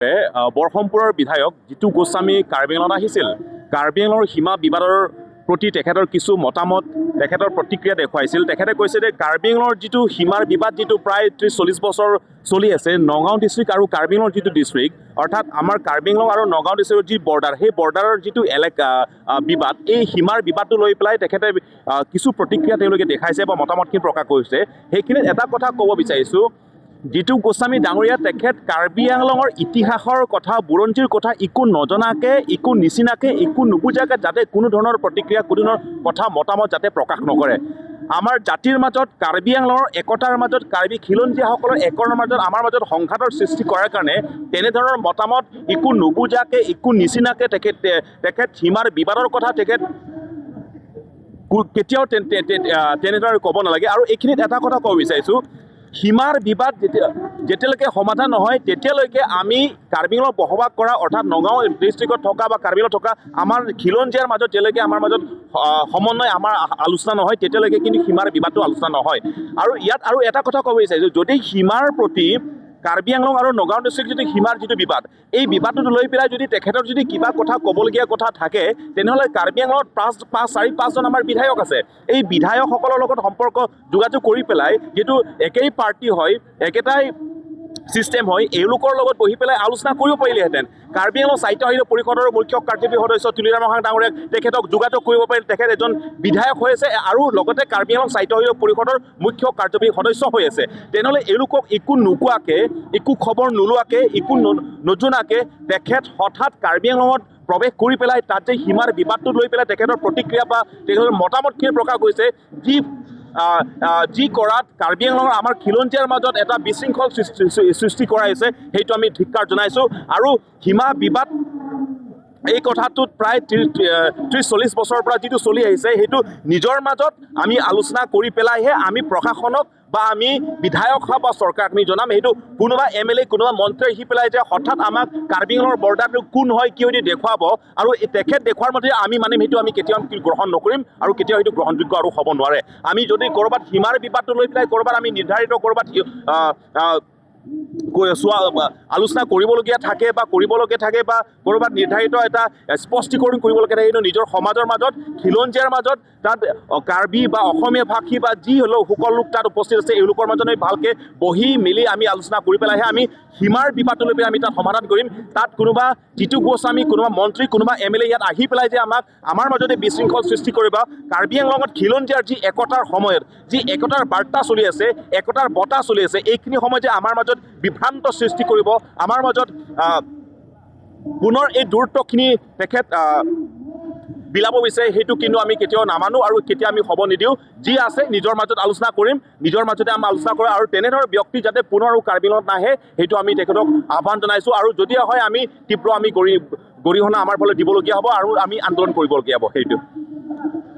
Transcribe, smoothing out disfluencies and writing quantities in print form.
বৰহমপুৰৰ বিধায়ক জিতু গোস্বামী কাৰ্বি আংলঙত আহিছিল। কাৰ্বি আংলঙৰ সীমা বিবাদৰ প্ৰতি তেখেতৰ কিছু মতামত তেখেতৰ প্ৰতিক্ৰিয়া দেখুৱাইছিল। তেখেতে কৈছে যে কাৰ্বি আংলঙৰ যিটো সীমাৰ বিবাদ যিটো প্ৰায় 30-40 বছৰ চলি আছে, নগাঁও ডিষ্ট্ৰিক্ট আৰু কাৰ্বি আংলঙৰ যিটো ডিষ্ট্ৰিক্ট, অৰ্থাৎ আমাৰ কাৰ্বি আংলং আৰু নগাঁও ডিষ্ট্ৰিক্টৰ যি বৰ্ডাৰ, সেই বৰ্ডাৰৰ যিটো এলেকা বিবাদ, এই সীমাৰ বিবাদটো লৈ পেলাই তেখেতে কিছু প্ৰতিক্ৰিয়া তেওঁলোকে দেখাইছে বা মতামতখিনি প্ৰকাশ কৰিছে। সেইখিনিত এটা কথা ক'ব বিচাৰিছোঁ, জিতু গোস্বামী ডাঙৰীয়া তেখেত কাৰ্বি আংলঙৰ ইতিহাসৰ কথা, বুৰঞ্জীৰ কথা একো নজনাকৈ, একো নিচিনাকৈ, একো নুবুজাকৈ যাতে কোনো ধৰণৰ প্ৰতিক্ৰিয়া, কোনো ধৰণৰ কথা মতামত যাতে প্ৰকাশ নকৰে। আমাৰ জাতিৰ মাজত, কাৰ্বি আংলঙৰ একতাৰ মাজত, কাৰ্বি খিলঞ্জীয়াসকলৰ একতাৰ মাজত, আমাৰ মাজত সংঘাতৰ সৃষ্টি কৰাৰ কাৰণে তেনেধৰণৰ মতামত একো নুবুজাকৈ, একো নিচিনাকৈ তেখেত সীমাৰ বিবাদৰ কথা তেখেত কেতিয়াও তেনেদৰে ক'ব নালাগে। আৰু এইখিনিত এটা কথা ক'ব বিচাৰিছোঁ, সীমাৰ বিবাদ যেতিয়ালৈকে সমাধান নহয় তেতিয়ালৈকে আমি কাৰ্বি আংলঙত বসবাস কৰা, অৰ্থাৎ নগাঁও ডিষ্ট্ৰিক্টত থকা বা কাৰ্বি আংলঙত থকা আমাৰ খিলঞ্জীয়াৰ মাজত যেতিয়ালৈকে আমাৰ মাজত সমন্বয়, আমাৰ আলোচনা নহয়, তেতিয়ালৈকে কিন্তু সীমাৰ বিবাদটো আলোচনা নহয়। আৰু ইয়াত আৰু এটা কথা ক'ব বিচাৰিছোঁ, যদি সীমাৰ প্ৰতি কাৰ্বি আংলং আৰু নগাঁও ডিষ্ট্ৰিক্ট যদি সীমাৰ যিটো বিবাদ, এই বিবাদটো লৈ পেলাই যদি তেখেতৰ যদি কিবা কথা ক'বলগীয়া কথা থাকে, তেনেহ'লে কাৰ্বি আংলঙত 4-5জন আমাৰ বিধায়ক আছে। এই বিধায়কসকলৰ লগত সম্পৰ্ক যোগাযোগ কৰি পেলাই, যিটো একেই পাৰ্টি হয়, একেটাই ছিষ্টেম হয়, এওঁলোকৰ লগত বহি পেলাই আলোচনা কৰিব পাৰিলেহেঁতেন। কাৰ্বি আংলং সাহিত্য পৰিষদৰ মুখ্য কাৰ্যবাহী সদস্য তুলিৰাম ডাঙৰীয়াক তেখেতক যোগাযোগ কৰিব পাৰি, তেখেত এজন বিধায়ক হৈ আছে আৰু লগতে কাৰ্বি আংলং সাহিত্য পৰিষদৰ মুখ্য কাৰ্যবাহী সদস্য হৈ আছে। তেনেহ'লে এওঁলোকক একো নোকোৱাকৈ, একো খবৰ নোলোৱাকৈ, একো নজনাকৈ তেখেত হঠাৎ কাৰ্বি আংলঙত প্ৰৱেশ কৰি পেলাই তাত যে সীমাৰ বিবাদটো লৈ পেলাই তেখেতৰ প্ৰতিক্ৰিয়া বা তেখেতৰ মতামতখিনি প্ৰকাশ কৰিছে, যি কৰাত কাৰ্বি আংলঙৰ আমাৰ খিলঞ্জীয়াৰ মাজত এটা বিশৃংখল সৃষ্টি কৰাইছে, সেইটো আমি ধিক্কাৰ জনাইছোঁ। আৰু সীমা বিবাদ এই কথাটোত প্ৰায় 30-40 বছৰৰ পৰা যিটো চলি আহিছে, সেইটো নিজৰ মাজত আমি আলোচনা কৰি পেলাইহে আমি প্ৰশাসনক বা আমি বিধায়ক বা চৰকাৰক আমি জনাম। সেইটো কোনোবা MLA, কোনোবা মন্ত্ৰী আহি পেলাই যে হঠাৎ আমাক কাৰ্বি আংলঙৰ বৰ্ডাৰটো কোন হয়, কি হয় দেখুৱাব আৰু তেখেত দেখুৱাৰ মতে আমি মানিম, সেইটো আমি কেতিয়াও গ্ৰহণ নকৰিম আৰু কেতিয়াও সেইটো গ্ৰহণযোগ্য আৰু হ'ব নোৱাৰে। আমি যদি ক'ৰবাত সীমাৰ বিবাদটো লৈ পেলাই ক'ৰবাত আমি নিৰ্ধাৰিত ক'ৰবাত আলোচনা কৰিবলগীয়া থাকে বা কৰিবলগীয়া থাকে বা ক'ৰবাত নিৰ্ধাৰিত এটা স্পষ্টীকৰণ কৰিবলগীয়া থাকে, কিন্তু নিজৰ সমাজৰ মাজত, খিলঞ্জীয়াৰ মাজত, তাত কাৰ্বি বা অসমীয়া ভাষী বা যি হ'লেও সকলো লোক তাত উপস্থিত আছে, এওঁলোকৰ মাজত আমি ভালকৈ বহি মেলি আমি আলোচনা কৰি পেলাইহে আমি সীমাৰ বিবাদটো লৈ পেলাই আমি তাত সমাধান কৰিম। তাত কোনোবা জিতু গোস্বামী, কোনোবা মন্ত্ৰী, কোনোবা MLA ইয়াত আহি পেলাই যে আমাৰ মাজতে বিশৃংখল সৃষ্টি কৰিব, কাৰ্বি আংলঙত খিলঞ্জীয়াৰ যি একতাৰ সময়ত, যি একতাৰ বাৰ্তা চলি আছে, একতাৰ বঁটা চলি আছে, এইখিনি সময় যে আমাৰ মাজত বিভ্ৰান্ত সৃষ্টি কৰিব, আমাৰ মাজত পুনৰ এই দূৰত্বখিনি তেখেত বিলাব বিচাৰে, সেইটো কিন্তু আমি কেতিয়াও নামানো আৰু কেতিয়া আমি হ'ব নিদিওঁ। যি আছে নিজৰ মাজত আলোচনা কৰিম, নিজৰ মাজতে আমি আলোচনা কৰোঁ আৰু তেনেধৰণৰ ব্যক্তি যাতে পুনৰ আৰু কাৰ্বি আংলঙত নাহে, সেইটো আমি তেখেতক আহ্বান জনাইছোঁ। আৰু যদি হয় আমি তীব্ৰ গৰিহণা আমাৰ ফালে দিবলগীয়া হ'ব আৰু আমি আন্দোলন কৰিবলগীয়া হ'ব। সেইটো